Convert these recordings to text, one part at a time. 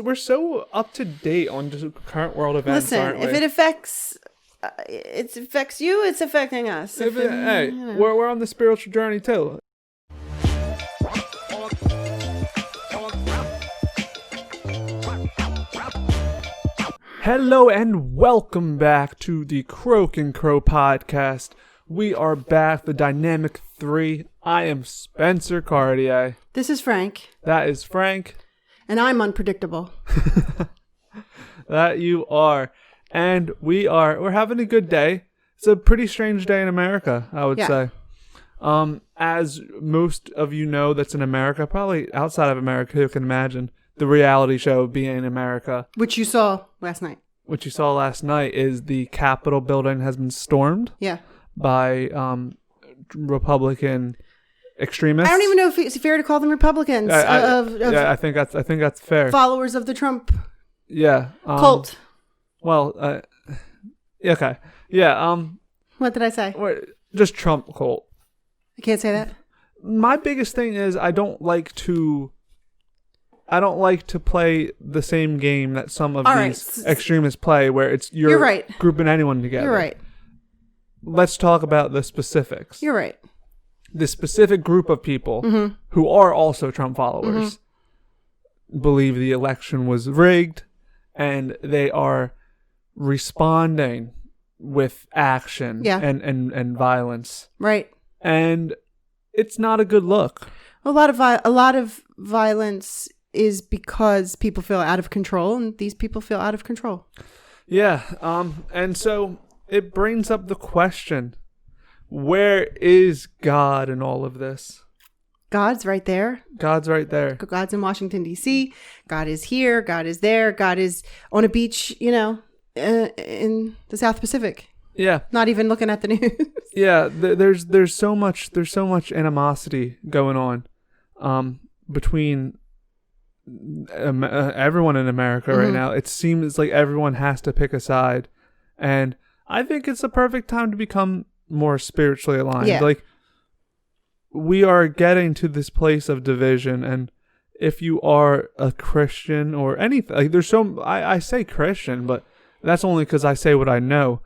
We're so up to date on just current world events. Listen, if it affects you, it's affecting us. We're on the spiritual journey too. Hello and welcome back to the Croak and Crow podcast. We are back, the dynamic three. I am Spencer Cartier. This is Frank. That is Frank. And I'm unpredictable. That you are. And we're having a good day. It's a pretty strange day in America, I would say. As most of you know that's in America, probably outside of America, who can imagine the reality show being in America. Which you saw last night. What you saw last night is the Capitol building has been stormed. Yeah. By Republican extremists. I don't even know if it's fair to call them Republicans. I think that's fair. Followers of the Trump. Yeah. Cult. Well. Okay. Yeah. What did I say? Just Trump cult. I can't say that. My biggest thing is I don't like to play the same game that some of these extremists play, where you're right. Grouping anyone together. You're right. Let's talk about the specifics. You're right. The specific group of people who are also Trump followers believe the election was rigged, and they are responding with action and violence. Right. And it's not a good look. A lot of violence is because people feel out of control, and these people feel out of control. Yeah. And so it brings up the question, where is God in all of this? God's right there. God's right there. God's in Washington, D.C. God is here. God is there. God is on a beach, in the South Pacific. Yeah. Not even looking at the news. Yeah. There's so much animosity going on between everyone in America right now. It seems like everyone has to pick a side, and I think it's the perfect time to become more spiritually aligned. Yeah. Like, we are getting to this place of division, and if you are a Christian or anything, like I say Christian, but that's only because I say what I know.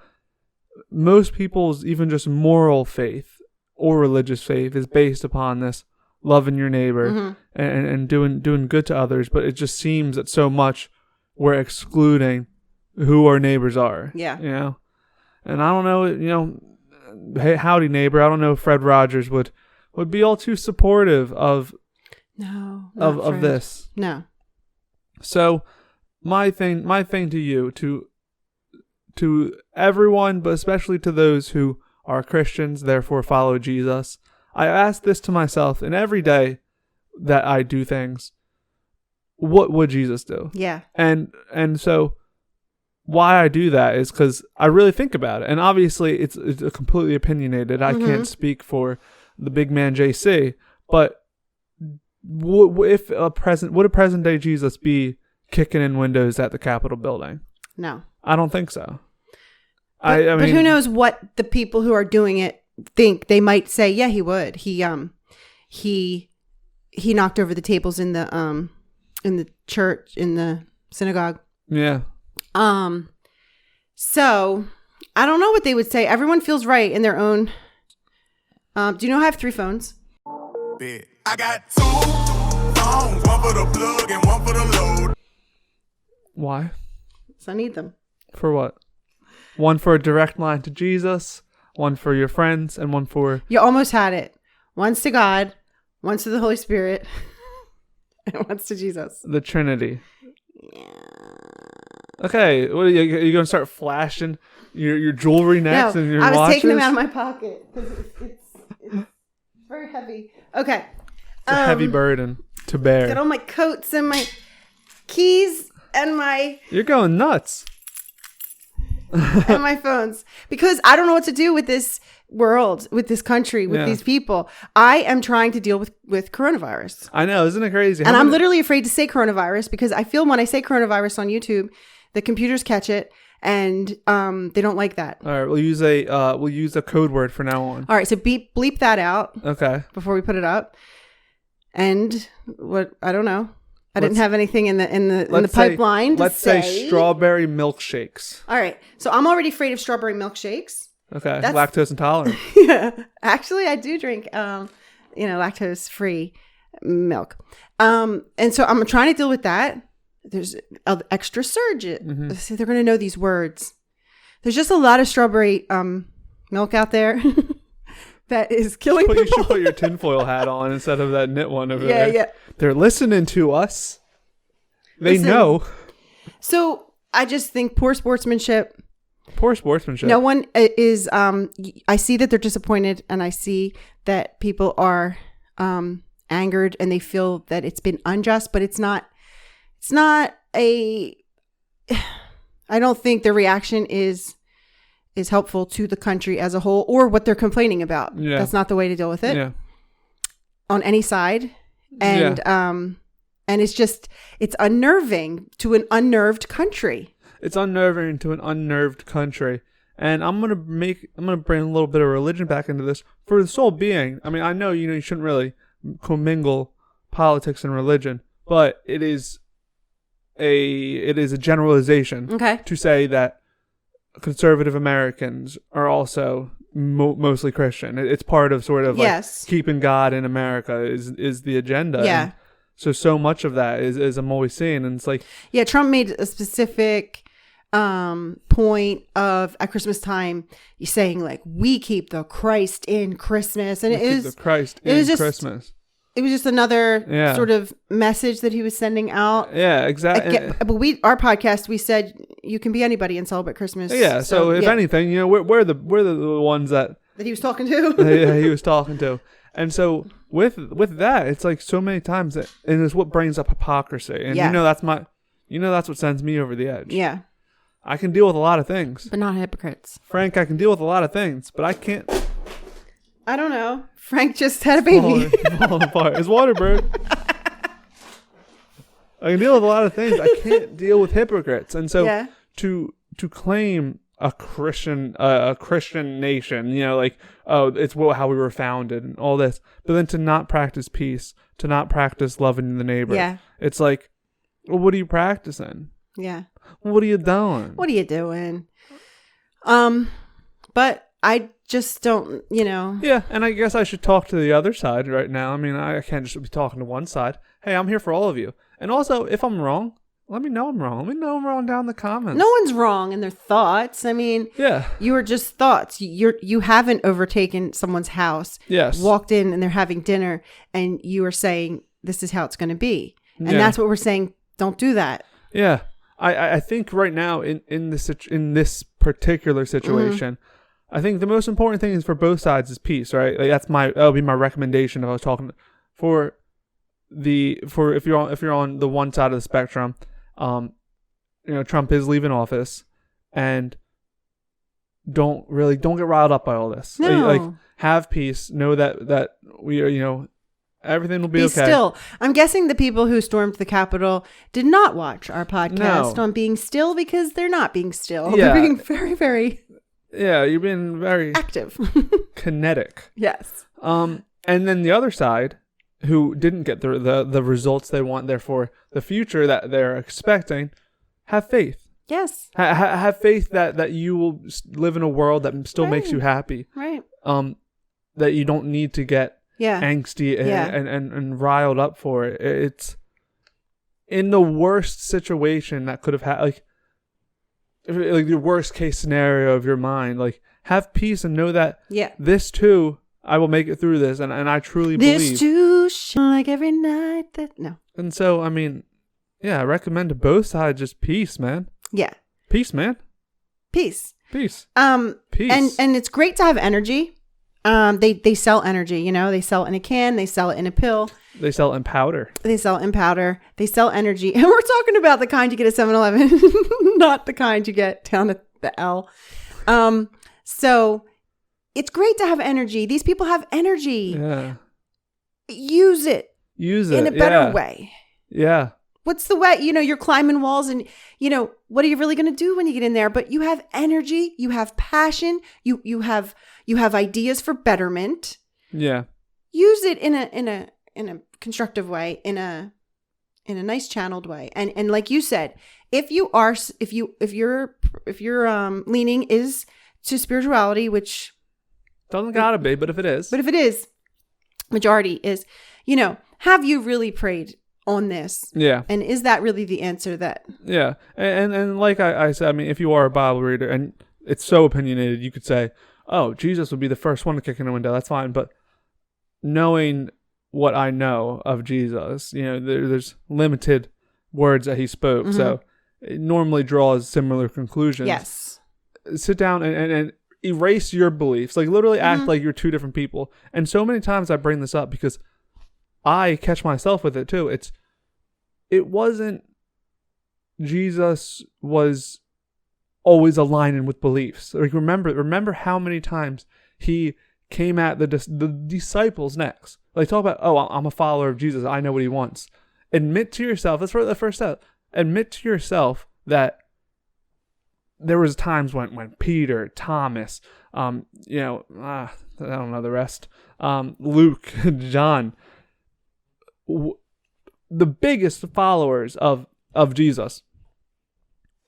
Most people's even just moral faith or religious faith is based upon this loving your neighbor and doing good to others, but it just seems that so much we're excluding who our neighbors are. Yeah. And I don't know, hey, howdy neighbor, I don't know if Fred Rogers would be all too supportive of this. No. So my thing to you, to everyone, but especially to those who are Christians, therefore follow Jesus, I ask this to myself, and every day that I do things, what would Jesus do? Yeah. And so why I do that is because I really think about it. And obviously it's completely opinionated. I can't speak for the big man JC, but would a present day Jesus be kicking in windows at the Capitol building? No. I don't think so. But who knows what the people who are doing it think. They might say, yeah, he would. He knocked over the tables in the church, in the synagogue. Yeah. So I don't know what they would say. Everyone feels right in their own. Do you know I have 3 phones? I got 2 phones, one for the plug and one for the load. Why? So I need them. For what? One for a direct line to Jesus, one for your friends, and one for... You almost had it. One's to God, one's to the Holy Spirit, and one's to Jesus. The Trinity. Yeah. Okay, what are you going to start flashing your jewelry next and your watches? I was taking them out of my pocket because it's very heavy. Okay. It's a heavy burden to bear. Got all my coats and my keys and my... You're going nuts. And my phones, because I don't know what to do with this world, with this country, with these people. I am trying to deal with coronavirus. I know, isn't it crazy? And I'm literally afraid to say coronavirus because I feel when I say coronavirus on YouTube, the computers catch it and they don't like that. All right, we'll use a code word for now on. All right, so bleep that out. Okay. Before we put it up. And what, I don't know. I didn't have anything in the pipeline. Let's say strawberry milkshakes. All right. So I'm already afraid of strawberry milkshakes. Okay. Lactose intolerant. Yeah. Actually, I do drink, lactose free milk. And so I'm trying to deal with that. There's extra surge. Mm-hmm. So they're going to know these words. There's just a lot of strawberry milk out there that is killing people. You should put your tinfoil hat on instead of that knit one over there. Yeah. They're listening to us. They know. So I just think poor sportsmanship. Poor sportsmanship. No one is. I see that they're disappointed, and I see that people are angered, and they feel that it's been unjust. But it's not. It's not a. I don't think the reaction is helpful to the country as a whole, or what they're complaining about. Yeah. That's not the way to deal with it. Yeah. On any side, and and it's unnerving to an unnerved country. It's unnerving to an unnerved country. And I'm gonna bring a little bit of religion back into this for the sole being. I mean, I know you shouldn't really commingle politics and religion, but it is a generalization to say that conservative Americans are also mostly Christian. It's part of sort of like keeping God in America is the agenda. Yeah. And so much of that is I'm always seeing, and it's like, yeah, Trump made a specific point of at Christmas time, he's saying like, we keep the Christ in Christmas, and Christmas. It was just another sort of message that he was sending out. Yeah, exactly. But our podcast, we said you can be anybody and celebrate Christmas. Yeah. So if anything, we're the ones that he was talking to. Yeah, he was talking to. And so with that, it's like so many times and it's what brings up hypocrisy. And that's what sends me over the edge. Yeah. I can deal with a lot of things, but not hypocrites. Frank, I can deal with a lot of things, but I can't. I don't know. Frank just had a baby. Falling apart. His water bird. I can deal with a lot of things. I can't deal with hypocrites. And so to claim a Christian nation, it's how we were founded and all this, but then to not practice peace, to not practice loving the neighbor. Yeah. It's like, well, what are you practicing? Yeah. What are you doing? What are you doing? But I just don't, Yeah, and I guess I should talk to the other side right now. I mean, I can't just be talking to one side. Hey, I'm here for all of you. And also, if I'm wrong, let me know I'm wrong. Let me know I'm wrong down in the comments. No one's wrong in their thoughts. I mean, you are just thoughts. You haven't overtaken someone's house. Yes. Walked in and they're having dinner, and you are saying this is how it's going to be, and that's what we're saying. Don't do that. Yeah, I think right now in this particular situation, I think the most important thing is for both sides is peace. Right? Like that'll be my recommendation if I was talking for if you're on the one side of the spectrum. Trump is leaving office, and don't get riled up by all this. No. Like have peace. Know that we are, everything will be okay. Still. I'm guessing the people who stormed the Capitol did not watch our podcast on being still, because they're not being still. Yeah. They're being very, very you're being very active. Kinetic. Yes. And then the other side, who didn't get the results they want, therefore the future that they're expecting, have faith. Yes. Have faith that you will live in a world that still makes you happy. Right. That you don't need to get angsty and riled up for it. It's in the worst situation that could have had, like the worst case scenario of your mind. Like, have peace and know that this too, I will make it through this, and I truly believe. This too shall like every night that And so, I mean, I recommend to both sides just peace, man. Yeah. Peace, man. Peace. Peace. Peace. And it's great to have energy. They sell energy, they sell it in a can, they sell it in a pill. They sell it in powder. They sell energy. And we're talking about the kind you get at 7-Eleven, not the kind you get down at the L. So it's great to have energy. These people have energy. Yeah. Use it in a better way. Yeah. What's the way? You're climbing walls, and what are you really going to do when you get in there? But you have energy, you have passion, you have ideas for betterment. Yeah. Use it in a constructive way, in a in a nice channeled way. And like you said, if your leaning is to spirituality, which Doesn't gotta be, but if it is. majority is, have you really prayed on this? Yeah. And is that really the answer that? Yeah. And like I said, I mean, if you are a Bible reader and it's so opinionated, you could say, oh, Jesus would be the first one to kick in the window. That's fine. But knowing what I know of Jesus, there's limited words that he spoke. Mm-hmm. So it normally draws similar conclusions. Yes. Sit down and erase your beliefs. Like literally act like you're two different people. And so many times I bring this up because I catch myself with it too. It wasn't Jesus was always aligning with beliefs. Like remember how many times he came at the disciples next. Like talk about, oh, I'm a follower of Jesus. I know what he wants. Admit to yourself. That's the first step. Admit to yourself that there was times when Peter, Thomas, I don't know the rest, Luke, John, the biggest followers of Jesus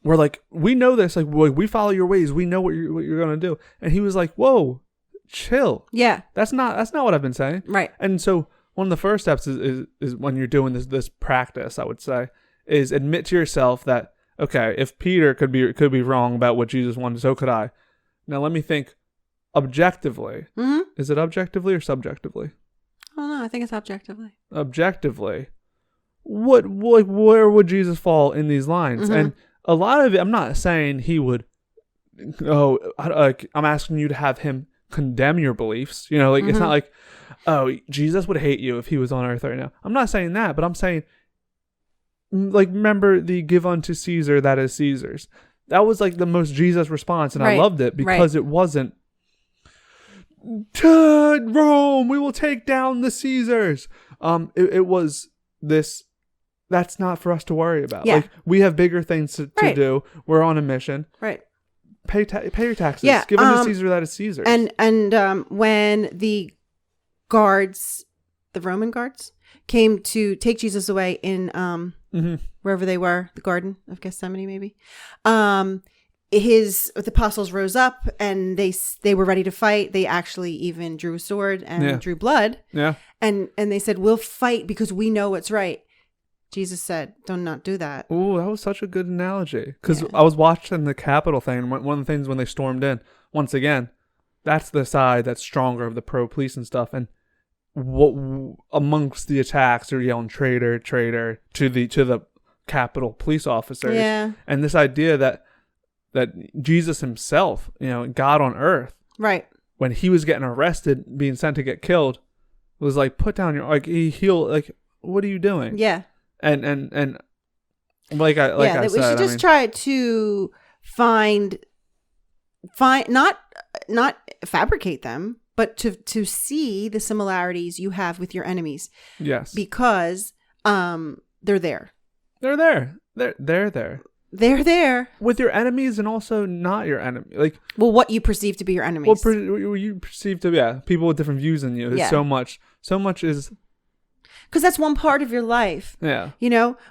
were like, we know this, like we follow your ways, we know what you're gonna do, and he was like, whoa, chill. Yeah, that's not what I've been saying. Right. And so one of the first steps is when you're doing this practice, I would say, is admit to yourself that, okay, if Peter could be wrong about what Jesus wanted, so could I. Now let me think objectively. Mm-hmm. Is it objectively or subjectively? I don't know. I think it's objectively. Objectively, where would Jesus fall in these lines? Mm-hmm. And a lot of it, I'm not saying he would. Oh, I'm asking you to have him condemn your beliefs. Mm-hmm. It's not like, oh, Jesus would hate you if he was on earth right now. I'm not saying that, but I'm saying, like, remember the give unto Caesar that is Caesar's. That was like the most Jesus response, and right. I loved it because it wasn't, to Rome, we will take down the Caesars. It was this, that's not for us to worry about. Yeah. Like, we have bigger things to do. We're on a mission. Right. Pay your taxes. Yeah. Give unto Caesar that is Caesar's. And when the guards, the Roman guards, came to take Jesus away in wherever they were, the Garden of Gethsemane, maybe. The apostles rose up and they were ready to fight. They actually even drew a sword and drew blood. Yeah. And they said, we'll fight because we know what's right. Jesus said, do not do that. Oh, that was such a good analogy. Because I was watching the Capitol thing, and one of the things when they stormed in, once again, that's the side that's stronger of the pro-police and stuff. And what amongst the attacks, they're yelling traitor, traitor to the Capitol police officers. Yeah. And this idea that Jesus himself, God on earth, right, when he was getting arrested, being sent to get killed, was like, put down your, like, what are you doing? Yeah. And like I said, we should just try to find not fabricate them, but to see the similarities you have with your enemies. Yes. Because they're there. They're there. They're there. They're there. With your enemies and also not your enemy. Like, well, what you perceive to be your enemies. What you perceive to be, people with different views than you. There's so much is... Because that's one part of your life. Yeah.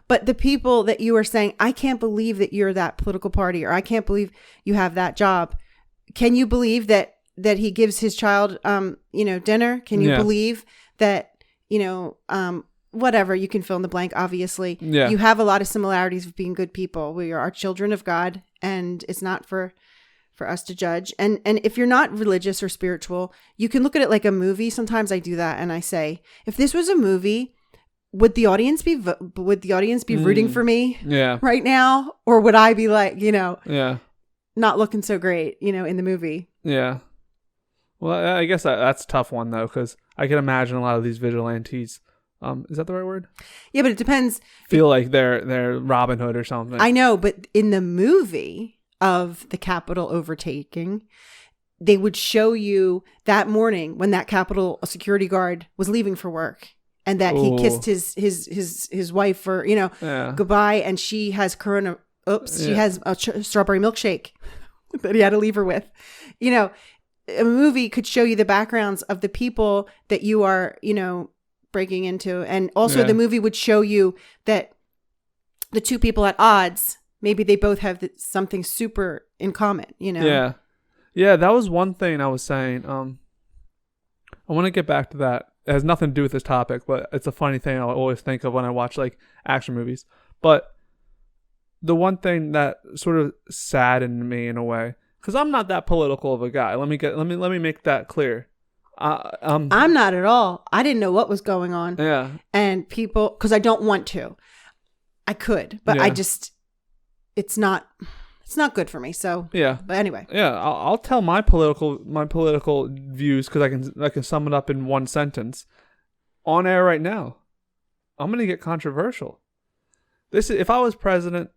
But the people that you are saying, I can't believe that you're that political party, or I can't believe you have that job. Can you believe that he gives his child, dinner? Can you believe that, whatever, you can fill in the blank, obviously. Yeah. You have a lot of similarities of being good people. We are children of God, and it's not for us to judge. And if you're not religious or spiritual, you can look at it like a movie. Sometimes I do that, and I say, if this was a movie, would the audience be rooting for me right now? Or would I be like, not looking so great, in the movie? Yeah. Well, I guess that's a tough one, though, because I can imagine a lot of these vigilantes. Is that the right word? Yeah, but it depends. Feel like they're Robin Hood or something. I know, but in the movie of the Capitol overtaking, they would show you that morning when that Capitol security guard was leaving for work, and that he kissed his wife for goodbye, and she has she has a strawberry milkshake that he had to leave her with. A movie could show you the backgrounds of the people that you are breaking into, and also the movie would show you that the two people at odds, maybe they both have something super in common, you know? Yeah. Yeah, that was one thing I was saying. I want to get back to that. It has nothing to do with this topic, but it's a funny thing I always think of when I watch like action movies. But the one thing that sort of saddened me in a way, because I'm not that political of a guy. Let me make that clear. I'm not at all. I didn't know what was going on. Yeah. And people, because I don't want to. I could, but Yeah. it's not good for me. So yeah. But anyway. Yeah, I'll tell my political views because I can sum it up in one sentence on air right now. I'm gonna get controversial. If I was president,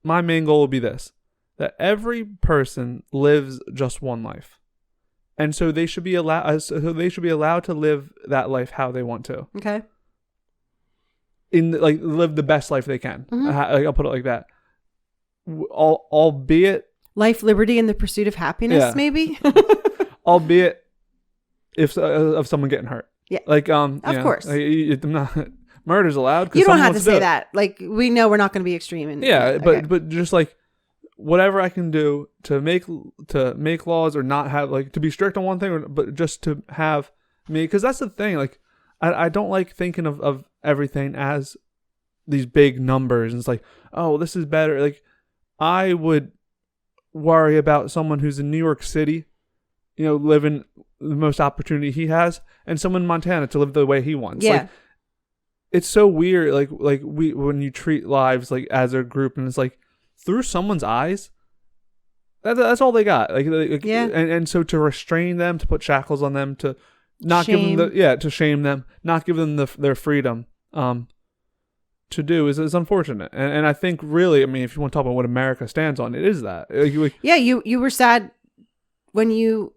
my main goal would be this: that every person lives just one life, and so they should be allowed. So they should be allowed to live that life how they want to. Okay. Live the best life they can. I'll put it like that. Albeit life, liberty, and the pursuit of happiness, maybe. Albeit if of someone getting hurt. Yeah. Of course. Murder's allowed. You don't have to say that. Like, we know we're not going to be extreme. But just like whatever I can do to make laws or not have to be strict on one thing, but just to have me, because that's the thing. Like, I don't like thinking of everything as these big numbers, and it's like, oh, this is better. Like, I would worry about someone who's in New York City, living the most opportunity he has, and someone in Montana to live the way he wants. Yeah. It's so weird. When you treat lives as a group, and it's like through someone's eyes, that's all they got. And so to restrain them, to put shackles on them, to not shame. give them to shame them, not give them their freedom, to do is unfortunate. And I think really, I mean, if you want to talk about what America stands on, it is that. You were sad when you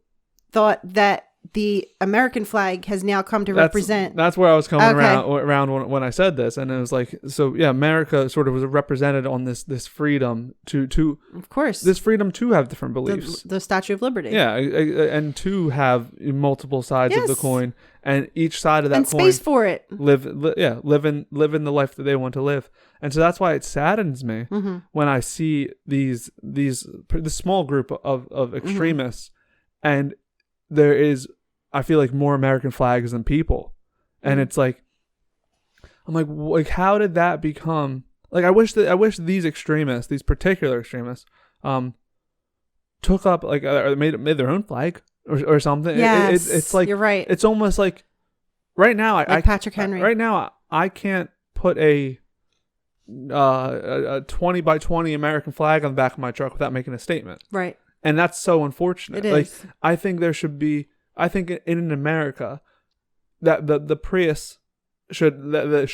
thought that the American flag has now come to represent. That's where I was coming around when I said this, and it was like, so yeah, America sort of was represented on this freedom to of course, this freedom to have different beliefs, the Statue of Liberty, and to have multiple sides of the coin, and each side of that and coin space for it, live in the life that they want to live. And so that's why it saddens me when I see this small group of extremists, and there is, I feel like, more American flags than people. And it's like, I'm like, how did that become? Like, I wish these extremists, these particular extremists, took up or made their own flag or something. Yes, it's like, you're right. It's almost like right now, Patrick Henry. Right now, I can't put a 20 by 20 American flag on the back of my truck without making a statement. Right. And that's so unfortunate. It is. I think there should be. I think in America, that the Prius should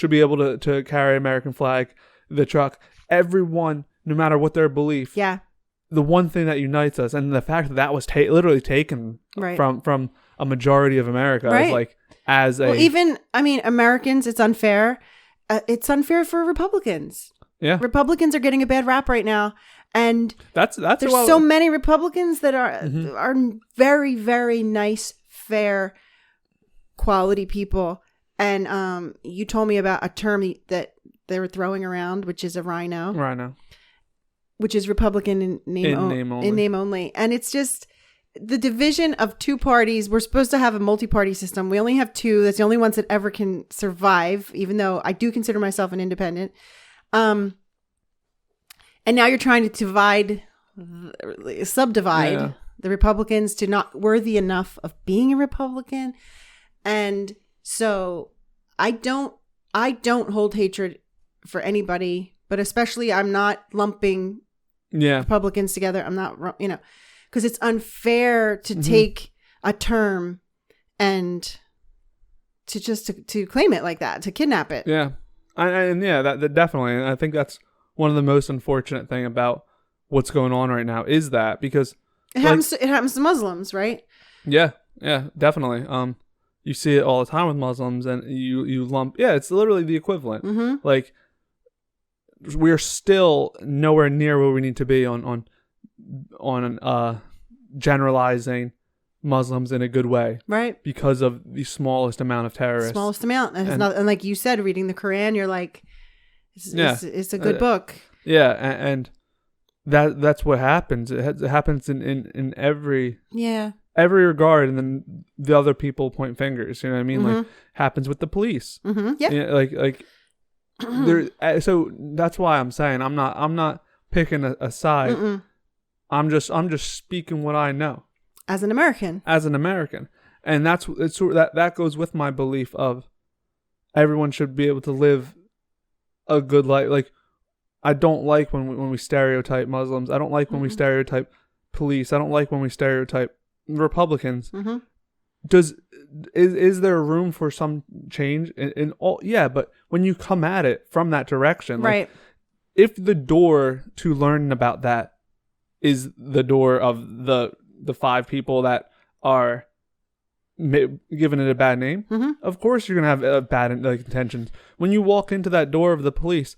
be able to carry American flag, the truck. Everyone, no matter what their belief. Yeah. The one thing that unites us, and the fact that was literally taken from a majority of America, is even Americans. It's unfair. It's unfair for Republicans. Yeah. Republicans are getting a bad rap right now. And there's so many Republicans that are very, very nice, fair, quality people. And you told me about a term that they were throwing around, which is a rhino, which is Republican in name only. And it's just the division of two parties. We're supposed to have a multi-party system. We only have two. That's the only ones that ever can survive, even though I do consider myself an independent. And now you're trying to subdivide the Republicans to not worthy enough of being a Republican. And so I don't hold hatred for anybody, but especially I'm not lumping Republicans together. I'm not, because it's unfair to take a term and to claim it like that, to kidnap it. Yeah. That definitely. And I think that's one of the most unfortunate thing about what's going on right now is that, because it happens to Muslims, right? Yeah, definitely. You see it all the time with Muslims, and you lump. Yeah, it's literally the equivalent. Like, we're still nowhere near where we need to be on generalizing Muslims in a good way, right? Because of the smallest amount of terrorists. And like you said, reading the Quran, you're like, It's a good book. Yeah, and that's what happens. It happens in every regard, and then the other people point fingers. You know what I mean? Like happens with the police. Yeah. You know, like there. So that's why I'm saying I'm not picking a side. I'm just speaking what I know as an American. And that goes with my belief of everyone should be able to live a good life. Like, I don't like when we stereotype Muslims. I don't like when we stereotype police. I don't like when we stereotype Republicans. Is there room for some change in all? Yeah, but when you come at it from that direction, right? Like, if the door to learn about that is the door of the 5 people that are giving it a bad name, of course you're gonna have bad intentions. When you walk into that door of the police,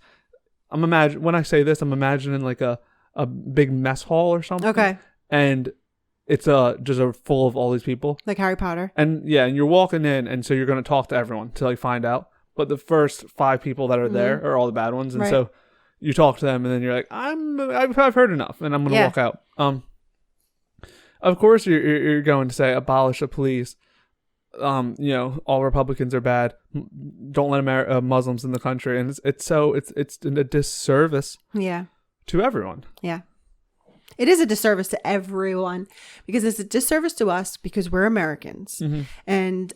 when I say this, I'm imagining like a big mess hall or something. Okay. And it's just full of all these people. Like Harry Potter. And yeah, and you're walking in, and so you're going to talk to everyone to like find out. But the first 5 people that are there are all the bad ones. And so you talk to them, and then you're like, I've heard enough, and I'm going to walk out. Of course you're going to say abolish the police. You know, all Republicans are bad. Don't let Muslims in the country, and it's a disservice. Yeah. To everyone. Yeah. It is a disservice to everyone because it's a disservice to us because we're Americans, and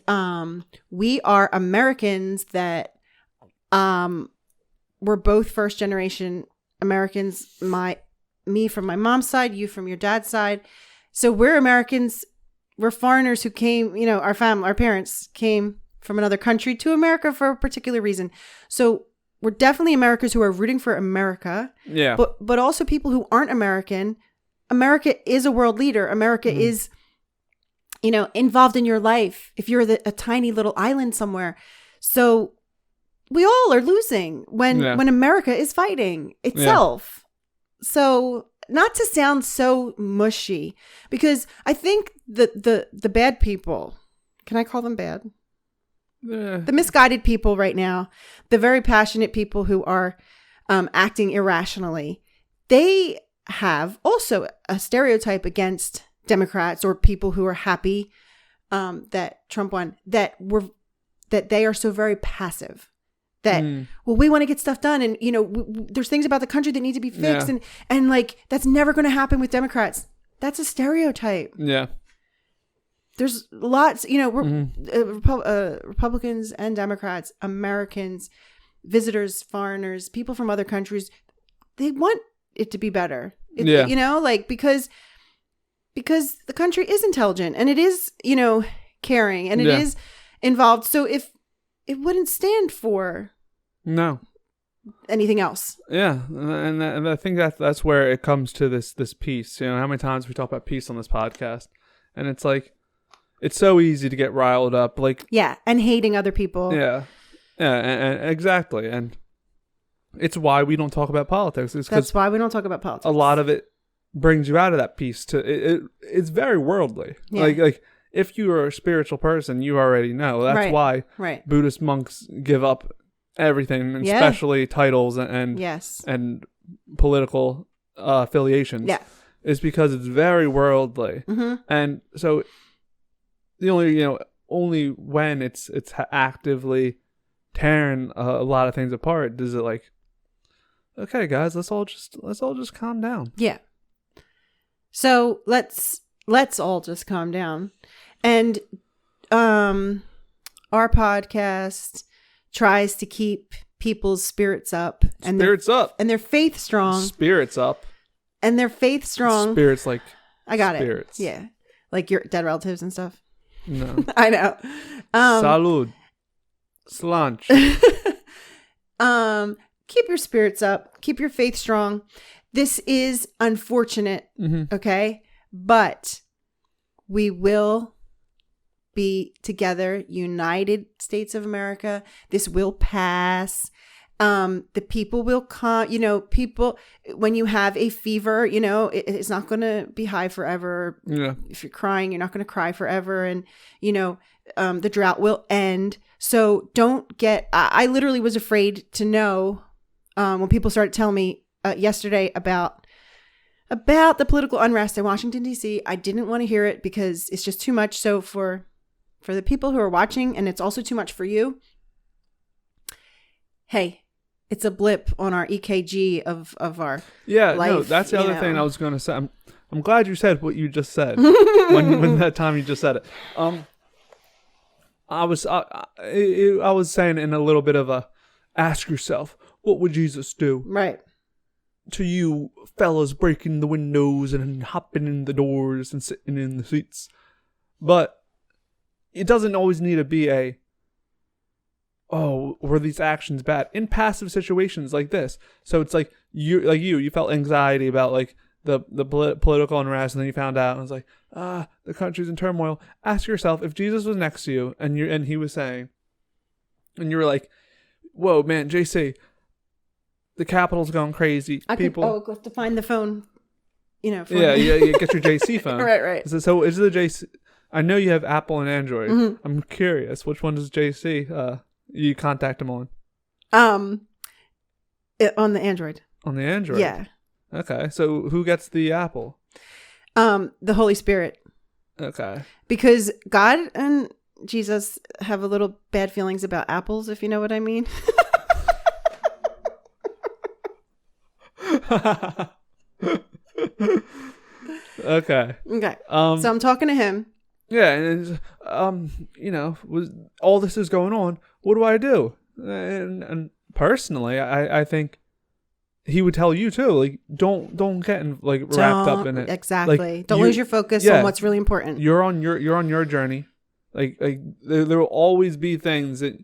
we are Americans that we're both first generation Americans. Me from my mom's side, you from your dad's side. So we're Americans. We're foreigners who came, you know, our parents came from another country to America for a particular reason. So we're definitely Americans who are rooting for America. Yeah. But also people who aren't American. America is a world leader. America is, you know, involved in your life if you're a tiny little island somewhere. So we all are losing when America is fighting itself. Yeah. So not to sound so mushy, because I think the bad people, can I call them bad? The misguided people right now, the very passionate people who are acting irrationally, they have also a stereotype against Democrats or people who are happy that Trump won, that they are so very passive. That well, we want to get stuff done, and you know, there's things about the country that need to be fixed, and like that's never going to happen with Democrats. That's a stereotype. Yeah. There's lots, you know, Republicans and Democrats, Americans, visitors, foreigners, people from other countries, they want it to be better. You know, like because the country is intelligent and it is, you know, caring and it is involved. So if it wouldn't stand for anything else. Yeah, and I think that's where it comes to this peace. You know, how many times we talk about peace on this podcast, and it's like it's so easy to get riled up, like and hating other people. And exactly, and it's why we don't talk about politics. That's why we don't talk about politics. A lot of it brings you out of that peace. It's very worldly. Like if you are a spiritual person, you already know. That's why Buddhist monks give up everything, especially titles and political affiliations. Yeah, is because it's very worldly, and so the only when it's actively tearing a lot of things apart does it like, okay, guys, let's all just calm down. Yeah. So let's all just calm down. And our podcast tries to keep people's spirits up and their faith strong. Spirits up. And their faith strong. Spirits like I got spirits. It. Yeah. Like your dead relatives and stuff. No. I know. Salud. Slanch. Keep your spirits up. Keep your faith strong. This is unfortunate, okay? But we will be together, United States of America. This will pass. The people will come, you know, people, when you have a fever, you know, it's not going to be high forever. Yeah. If you're crying, you're not going to cry forever. And, you know, the drought will end. So don't get, I literally was afraid to know when people started telling me yesterday about the political unrest in Washington D.C. I didn't want to hear it because it's just too much. So for the people who are watching, and it's also too much for you, hey, it's a blip on our EKG of our life. No, that's the other thing I was going to say. I'm glad you said what you just said when that time you just said it. I was saying in a little bit of a ask yourself, what would Jesus do? Right. To you fellas breaking the windows and hopping in the doors and sitting in the seats. But it doesn't always need to be were these actions bad? In passive situations like this. So it's like you felt anxiety about like the political unrest, and then you found out and it's like, the country's in turmoil. Ask yourself, if Jesus was next to you and he was saying, and you were like, whoa man, JC, the Capitol's going crazy. Go have to find the phone. You get your JC phone. Right. So is the JC? I know you have Apple and Android. Mm-hmm. I'm curious, which one does JC? You contact him on? On the Android. On the Android. Yeah. Okay, so who gets the Apple? The Holy Spirit. Okay. Because God and Jesus have a little bad feelings about apples, if you know what I mean. Okay. So I'm talking to him. Yeah, and was all this is going on, what do I do? And personally, I think he would tell you too, like don't get wrapped up in it. Exactly. Like, don't lose your focus on what's really important. You're on your journey. Like there will always be things that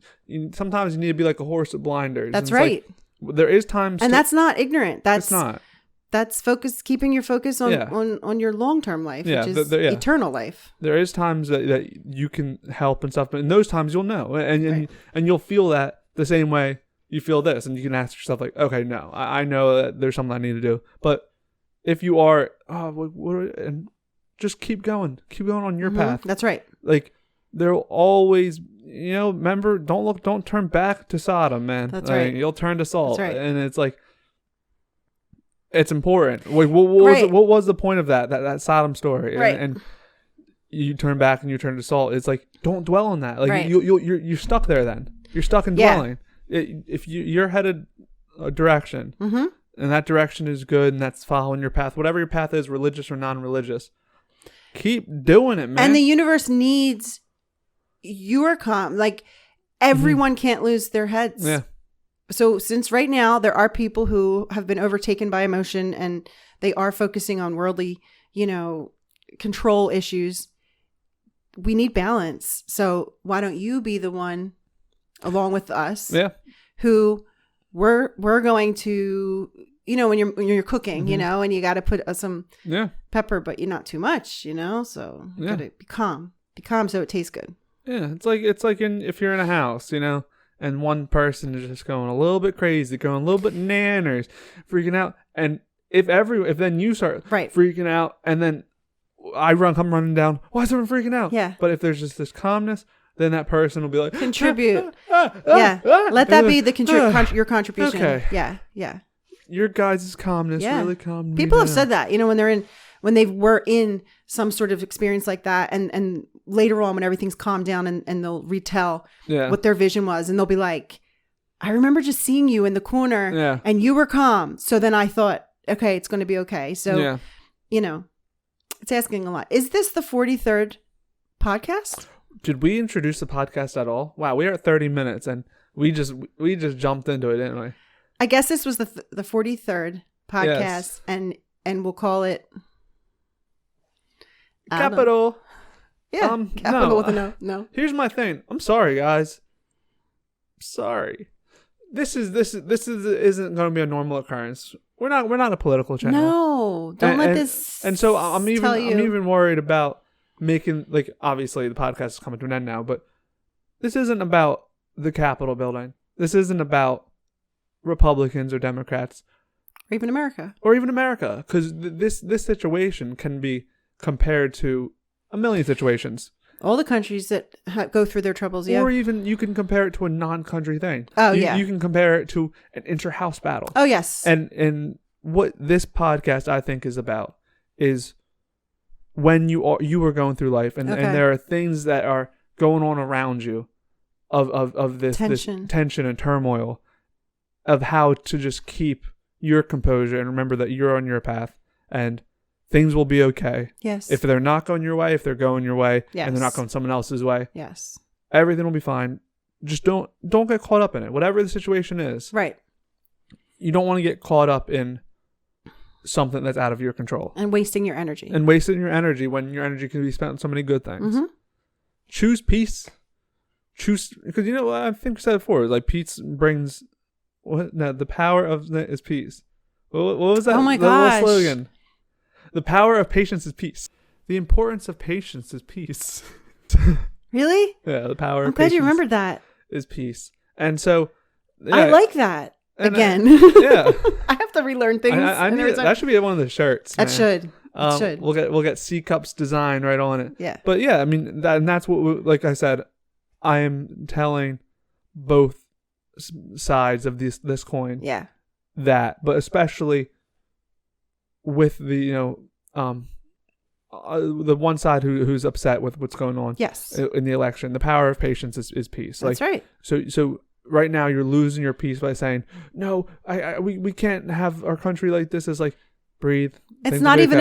sometimes you need to be like a horse with blinders. That's right. Like, there is times, and that's not ignorant. It's not. That's keeping your focus on your long-term life, which is eternal life. There is times that you can help and stuff, but in those times you'll know, and you'll feel that the same way you feel this, and you can ask yourself like, okay, no, I know that there's something I need to do. But if you are, and just keep going on your path. That's right. Like there'll always, remember, don't turn back to Sodom, man. That's right. You'll turn to salt, That's right. And it's like. It's important. Like, what was the point of that Sodom story? Right. And you turn back and you turn to salt. It's like, don't dwell on that. Like, right. you're stuck there. Then you're stuck in dwelling. If you're headed a direction, mm-hmm. and that direction is good, and that's following your path, whatever your path is, religious or non-religious, keep doing it, man. And the universe needs your calm. Like everyone can't lose their heads. Yeah. So since right now there are people who have been overtaken by emotion and they are focusing on worldly, control issues, we need balance. So why don't you be the one along with us who we're going to, when you're cooking, mm-hmm. And you got to put some pepper, but you're not too much, so you got to be calm so it tastes good. Yeah. It's like if you're in a house, and one person is just going a little bit crazy, going a little bit nanners, freaking out. And if then you start freaking out, and then come running down, why is everyone freaking out? Yeah. But if there's just this calmness, then that person will be like, contribute. Let that be the your contribution. Okay. Yeah. Your guys' calmness really calmed me People have down. said that, when they were in some sort of experience like that, and later on when everything's calmed down and they'll retell what their vision was, and they'll be like, I remember just seeing you in the corner and you were calm. So then I thought, okay, it's going to be okay. So, it's asking a lot. Is this the 43rd podcast? Did we introduce the podcast at all? Wow, we are at 30 minutes and we just jumped into it, didn't we? I guess this was the 43rd podcast, and we'll call it Capital. Capital with a no. Here's my thing. I'm sorry, guys. Sorry. This isn't going to be a normal occurrence. We're not a political channel. No, don't let this. And so I'm even worried about making, like, obviously the podcast is coming to an end now, but this isn't about the Capitol building. This isn't about Republicans or Democrats, or even America, because this situation can be compared to a million situations. all the countries that go through their troubles. Yeah. Or even you can compare it to a non-country thing. Oh, you, yeah. You can compare it to an inter-house battle. Oh, yes. And what this podcast I think is about is when you are going through life and there are things that are going on around you of this tension and turmoil, of how to just keep your composure and remember that you're on your path and things will be okay. Yes. If they're not going your way, if they're going your way, yes. and they're not going someone else's way, yes, everything will be fine. Just don't get caught up in it. Whatever the situation is, right? You don't want to get caught up in something that's out of your control and wasting your energy. And wasting your energy when your energy can be spent on so many good things. Mm-hmm. Choose peace. Choose, because I think I said it before. Like peace brings the power of is peace. What was that? Oh my gosh! The slogan. The power of patience is peace. The importance of patience is peace. Really? Yeah, the power. I'm of glad patience you remembered that. Is peace, and so yeah, I like that. Again, yeah, I have to relearn things. I need that should be one of the shirts. That man. should. It should. We'll get C Cup's design right on it. Yeah. But yeah, I mean that's what like I said, I am telling both sides of this coin. Yeah. But especially with the the one side who's upset with what's going on. Yes. In the election, the power of patience is peace. That's right. So right now you're losing your peace by saying no. We can't have our country like this. Is like breathe. It's not even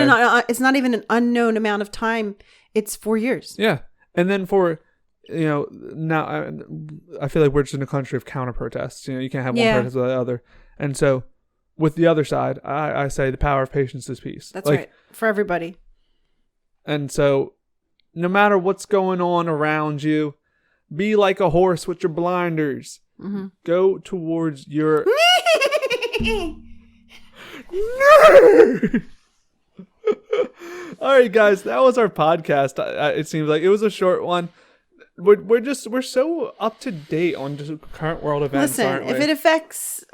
an unknown amount of time. It's 4 years. Yeah, and then for now I feel like we're just in a country of counter protests. You can't have one protest without the other, and so with the other side, I say the power of patience is peace. That's right for everybody. And so, no matter what's going on around you, be like a horse with your blinders. Mm-hmm. Go towards your. All right, guys, that was our podcast. It seems like it was a short one. We're so up to date on just current world events. Listen, aren't we? If it affects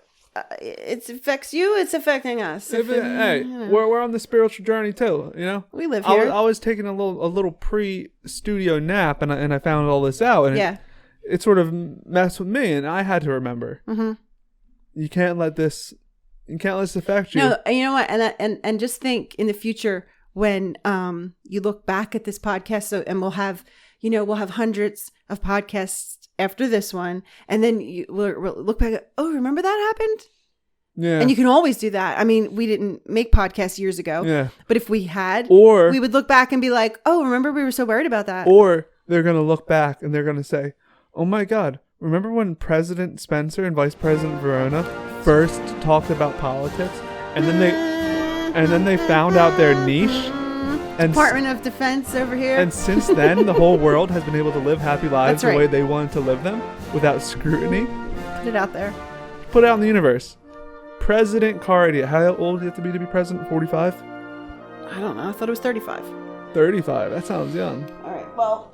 you, it's affecting us. We're on the spiritual journey too. We live here. I was taking a little pre-studio nap, and I found all this out, and it sort of messed with me, and I had to remember. Mm-hmm. You can't let this affect you. No, and you know what? And just think in the future when you look back at this podcast. And we'll have hundreds of podcasts after this one, and then we'll look back. Oh, remember that happened? Yeah. And you can always do that. I mean, we didn't make podcasts years ago. Yeah. But if we had, or we would look back and be like, "Oh, remember we were so worried about that." Or they're gonna look back and they're gonna say, "Oh my God, remember when President Spencer and Vice President Verona first talked about politics, and then they found out their niche." And Department of Defense over here. And since then, the whole world has been able to live happy lives the way they wanted to live them without scrutiny. Put it out there. Put it out in the universe. President Cardia. How old do you have to be president? 45? I don't know. I thought it was 35. 35. That sounds young. All right. Well,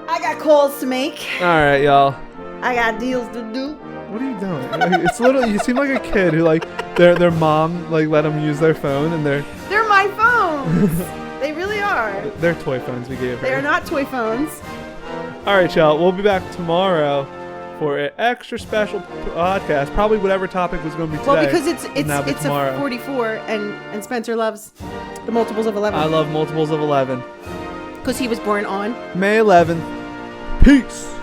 I got calls to make. All right, y'all. I got deals to do. What are you doing? It's literally, you seem like a kid who their mom let them use their phone, and they're my phones. They really are. They're toy phones we gave her. They are not toy phones. All right, y'all. We'll be back tomorrow for an extra special podcast. Probably whatever topic was going to be today. Well, because it's a 44, and Spencer loves the multiples of 11. I love multiples of 11. Because he was born on May 11th. Peace.